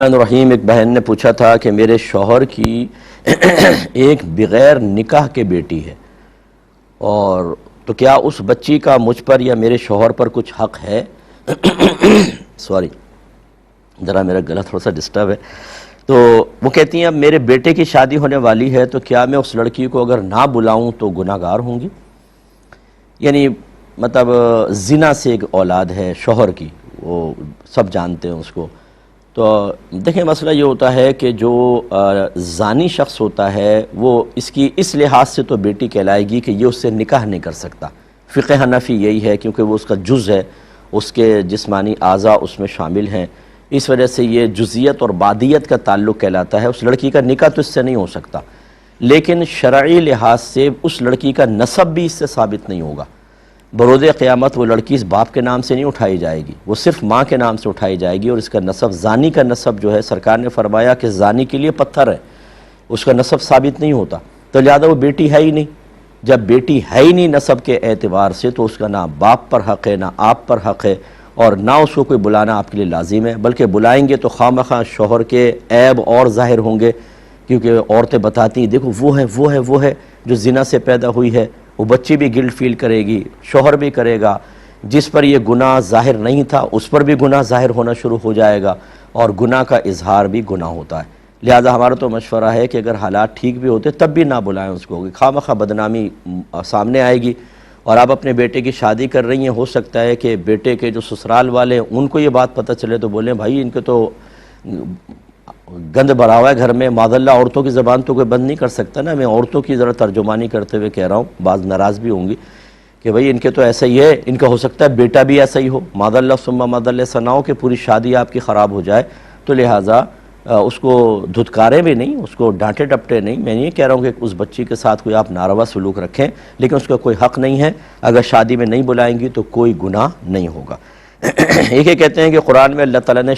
رحیم ایک بہن نے پوچھا تھا کہ میرے شوہر کی ایک بغیر نکاح کے بیٹی ہے، اور تو کیا اس بچی کا مجھ پر یا میرے شوہر پر کچھ حق ہے؟ سوری ذرا میرا گلا تھوڑا سا ڈسٹرب ہے۔ تو وہ کہتی ہیں اب میرے بیٹے کی شادی ہونے والی ہے، تو کیا میں اس لڑکی کو اگر نہ بلاؤں تو گناہ گار ہوں گی؟ یعنی مطلب زنا سے ایک اولاد ہے شوہر کی، وہ سب جانتے ہیں اس کو۔ تو دیکھیں مسئلہ یہ ہوتا ہے کہ جو زانی شخص ہوتا ہے وہ اس لحاظ سے تو بیٹی کہلائے گی کہ یہ اس سے نکاح نہیں کر سکتا۔ فقہ حنفی یہی ہے، کیونکہ وہ اس کا جز ہے، اس کے جسمانی اعضاء اس میں شامل ہیں، اس وجہ سے یہ جزیت اور بادیت کا تعلق کہلاتا ہے۔ اس لڑکی کا نکاح تو اس سے نہیں ہو سکتا، لیکن شرعی لحاظ سے اس لڑکی کا نسب بھی اس سے ثابت نہیں ہوگا۔ بروز قیامت وہ لڑکی اس باپ کے نام سے نہیں اٹھائی جائے گی، وہ صرف ماں کے نام سے اٹھائی جائے گی، اور اس کا نسب، زانی کا نسب جو ہے، سرکار نے فرمایا کہ زانی کے لیے پتھر ہے، اس کا نسب ثابت نہیں ہوتا، تو لہذا وہ بیٹی ہے ہی نہیں۔ جب بیٹی ہے ہی نہیں نسب کے اعتبار سے، تو اس کا نہ باپ پر حق ہے، نہ آپ پر حق ہے، اور نہ اس کو کوئی بلانا آپ کے لیے لازم ہے، بلکہ بلائیں گے تو خواہ مخواہ شوہر کے عیب اور ظاہر ہوں گے، کیونکہ عورتیں بتاتی ہیں دیکھو وہ ہے جو زنا سے پیدا ہوئی ہے۔ وہ بچی بھی گلٹ فیل کرے گی، شوہر بھی کرے گا، جس پر یہ گناہ ظاہر نہیں تھا اس پر بھی گناہ ظاہر ہونا شروع ہو جائے گا، اور گناہ کا اظہار بھی گناہ ہوتا ہے۔ لہذا ہمارا تو مشورہ ہے کہ اگر حالات ٹھیک بھی ہوتے تب بھی نہ بلائیں اس کو، خواہ مخواہ بدنامی سامنے آئے گی۔ اور آپ اپنے بیٹے کی شادی کر رہی ہیں، ہو سکتا ہے کہ بیٹے کے جو سسرال والے ہیں ان کو یہ بات پتہ چلے تو بولیں بھائی ان کے تو گند بھرا ہوا ہے گھر میں، معاذ اللہ عورتوں کی زبان تو کوئی بند نہیں کر سکتا نا۔ میں عورتوں کی ذرا ترجمانی کرتے ہوئے کہہ رہا ہوں، بعض ناراض بھی ہوں گی کہ بھئی ان کے تو ایسا ہی ہے، ان کا ہو سکتا ہے بیٹا بھی ایسا ہی ہو، معاذ اللہ ثم معاذ اللہ، ایسا نہ ہو کہ پوری شادی آپ کی خراب ہو جائے۔ تو لہٰذا اس کو دھتکاریں بھی نہیں، اس کو ڈانٹے ڈپٹے نہیں۔ میں نہیں کہہ رہا ہوں کہ اس بچی کے ساتھ کوئی آپ ناروا سلوک رکھیں، لیکن اس کا کوئی حق نہیں ہے۔ اگر شادی میں نہیں بلائیں گی تو کوئی گناہ نہیں ہوگا۔ یہ کہتے ہیں کہ قرآن میں اللہ تعالیٰ نے